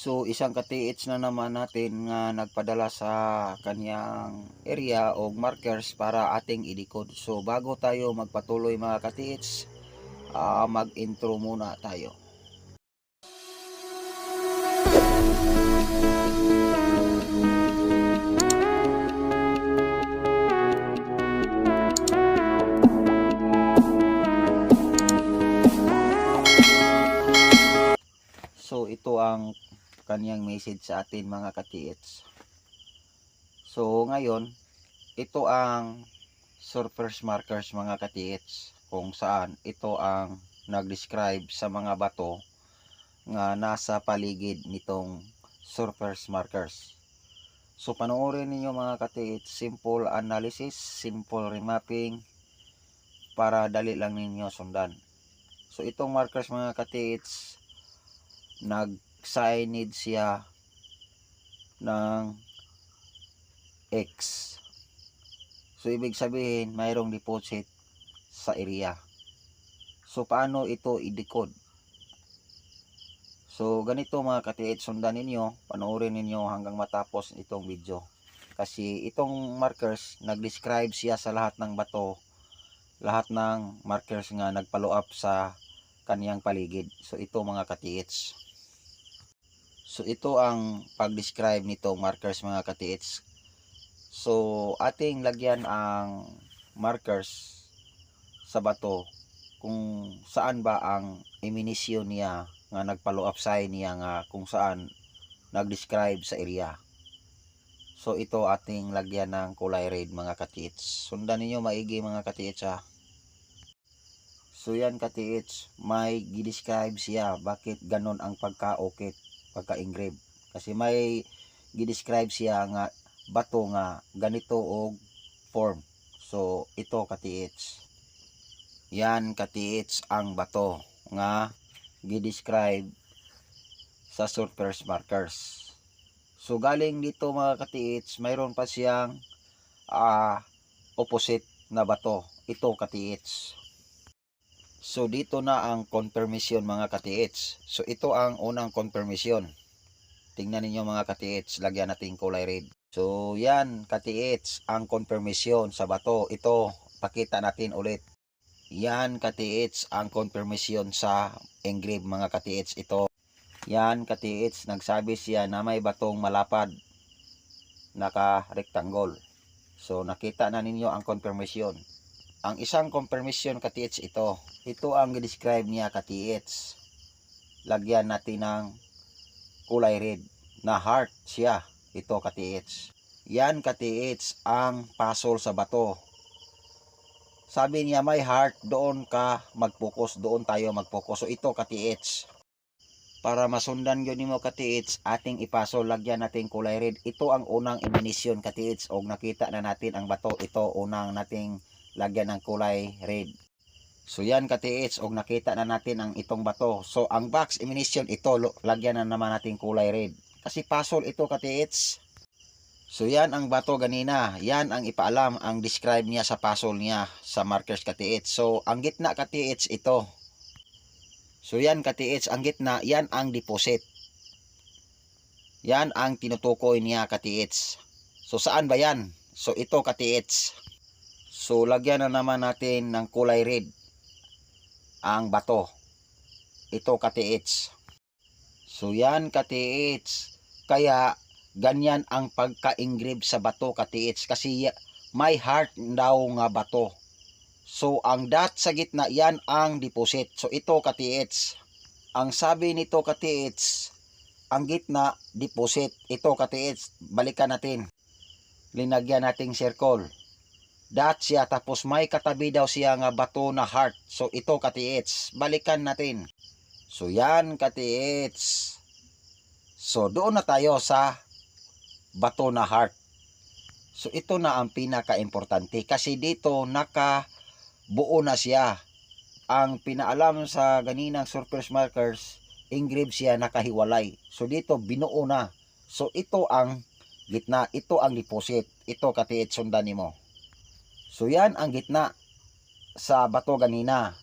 So isang katiits na naman natin nga nagpadala sa kaniyang area o markers para ating idikod. So bago tayo magpatuloy mga katiits, mag-intro muna tayo. So ito ang kaniyang message sa atin mga katiits. So ngayon, ito ang surface markers mga katiits, kung saan ito ang nag-describe sa mga bato nga nasa paligid nitong surface markers. So panoorin ninyo mga katiits, simple analysis, simple remapping para dali lang ninyo sundan. So itong markers mga katiits, nag-signage siya ng X. So ibig sabihin mayroong deposit sa area. So paano ito i-decode? So ganito mga katiits, sundan ninyo, panoorin ninyo hanggang matapos itong video. Kasi itong markers, nag-describe siya sa lahat ng bato, lahat ng markers nga nag-follow up sa kaniyang paligid. So ito mga katiits. So ito ang pag-describe nitong markers mga katiits. So ating lagyan ang markers sa bato kung saan ba ang eminisyon niya nga nag-follow up sign niya nga kung saan nag-describe sa area. So ito ating lagyan ng kulay red mga katiits. Sundan niyo maigi mga katiits ha. So yan katiits, may gidescribe siya bakit ganon ang pagka-okit, pagka-engrave. Kasi may gidescribe siya nga bato nga ganito og form. So ito katiits. Yan katiits ang bato nga gidescribe sa surface markers. So galing dito mga katiits, mayroon pa siyang opposite na bato. Ito katiits. So dito na ang confirmation mga katiits. So ito ang unang confirmation. Tingnan ninyo mga katiits, lagyan natin kulay red. So yan katiits ang confirmation sa bato. Ito, pakita natin ulit. Yan katiits ang confirmation sa engrave mga katiits. Ito. Yan katiits, nagsabi siya na may batong malapad, naka-rectangle. So nakita na ninyo ang confirmation. Ang isang confirmation katiits ito. Ito ang describe niya katiits. Lagyan natin ng kulay red na heart siya. Ito katiits. Yan katiits ang puzzle sa bato. Sabi niya may heart, doon ka mag-focus, doon tayo mag-focus. So ito katiits. Para masundan yun mo katiits, ating ipaso, lagyan natin kulay red. Ito ang unang eminisyon katiits. O nakita na natin ang bato. Ito unang nating lagyan ng kulay red. So yan katiits, og nakita na natin ang itong bato. So ang box emission ito, lagyan na naman natin kulay red. Kasi puzzle ito katiits. So yan ang bato ganina. Yan ang ipaalam, ang describe niya sa puzzle niya sa markers katiits. So ang gitna katiits ito. So yan katiits, ang gitna, yan ang deposit. Yan ang tinutukoy niya katiits. So saan ba yan? So ito katiits. So lagyan na naman natin ng kulay red ang bato. Ito katiits. So yan katiits. Kaya ganyan ang pagka-engrave sa bato katiits. Kasi may heart daw nga bato. So ang dot sa gitna, yan ang deposit. So ito katiits. Ang sabi nito katiits, ang gitna deposit. Ito katiits. Balikan natin. Linagyan nating circle. Dot siya, tapos may katabi daw siya nga bato na heart. So ito katiits, balikan natin. So yan katiits. So doon na tayo sa bato na heart. So ito na ang pinaka-importante kasi dito nakabuo na siya. Ang pinaalam sa ganinang surface markers, engrave siya nakahiwalay. So dito binuo na. So ito ang gitna, ito ang deposit. Ito katiits, sundan nimo. So yan ang gitna sa bato ganina.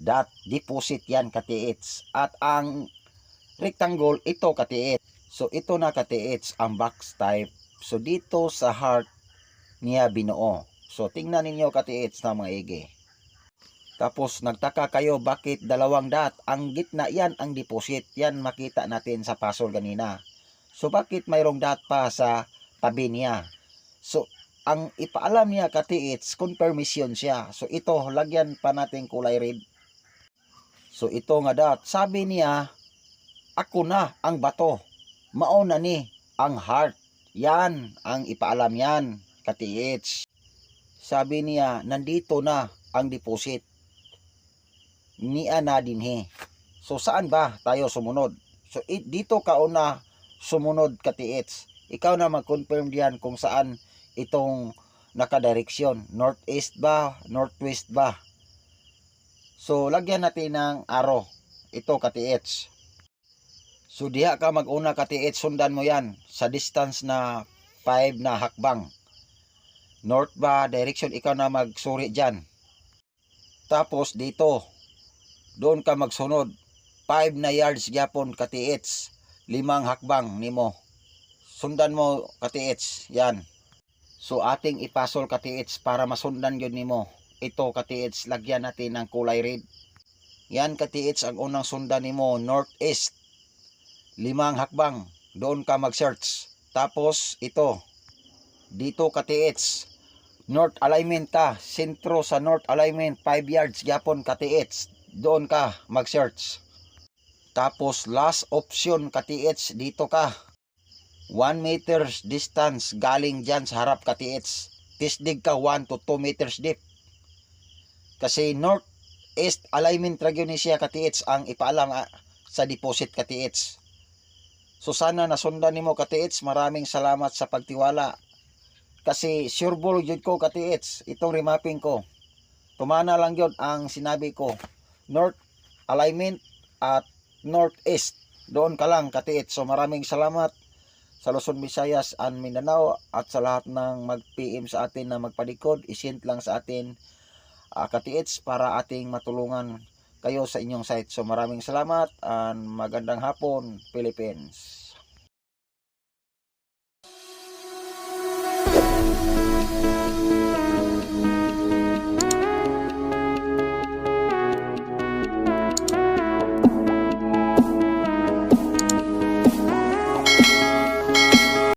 That deposit yan katiits. At ang rectangle, ito katiits. So ito na katiits ang box type. So dito sa heart niya binuo. So tingnan ninyo katiits na mga igi. Tapos nagtaka kayo bakit dalawang dot? Ang gitna yan ang deposit. Yan makita natin sa puzzle kanina. So bakit mayroong dot pa sa tabi niya? So ang ipaalam niya katiits, confirmation siya. So ito, lagyan pa natin kulay red. So ito nga dot. Sabi niya, ako na ang bato. Mauna ni ang heart. Yan ang ipaalam yan katiits. Sabi niya, nandito na ang deposit. Niya na dinhi. So saan ba tayo sumunod? So dito ka una sumunod katiits. Ikaw na mag-confirm diyan kung saan itong nakadireksyon. Northeast ba? Northwest ba? So lagyan natin ng arrow. Ito katiits. So diha ka mag-una katiits. Sundan mo yan sa distance na 5 na hakbang. North ba? Direction. Ikaw na magsuri dyan. Tapos dito. Doon ka magsunod. 5 na yards gyapon katiits. 5 hakbang nimo. Sundan mo katiits. Yan. So ating ipasol katiits para masundan yun nimo. Ito katiits, lagyan natin ng kulay red. Yan katiits ang unang sundan nimo, northeast. 5 hakbang. Doon ka mag-search. Tapos ito. Dito katiits. North alignment ka. Sentro sa north alignment. 5 yards gyapon katiits. Doon ka mag-search. Tapos last option katiits, dito ka. 1 meters distance galing dyan sa harap katiits. Tisdig ka 1 to 2 meters deep. Kasi north-east alignment ragyon ni siya katiits ang ipaalam sa deposit katiits. So sana nasundan nimo katiits. Maraming salamat sa pagtiwala. Kasi sure ball yun ko katiits. Itong remapping ko. Tumana lang yun ang sinabi ko. North alignment at northeast. Doon ka lang katiits. So maraming salamat sa Luzon, Visayas and Mindanao at sa lahat ng mag-PM sa atin na magpadikod. I-send lang sa atin katiits para ating matulungan kayo sa inyong site. So maraming salamat and magandang hapon Philippines.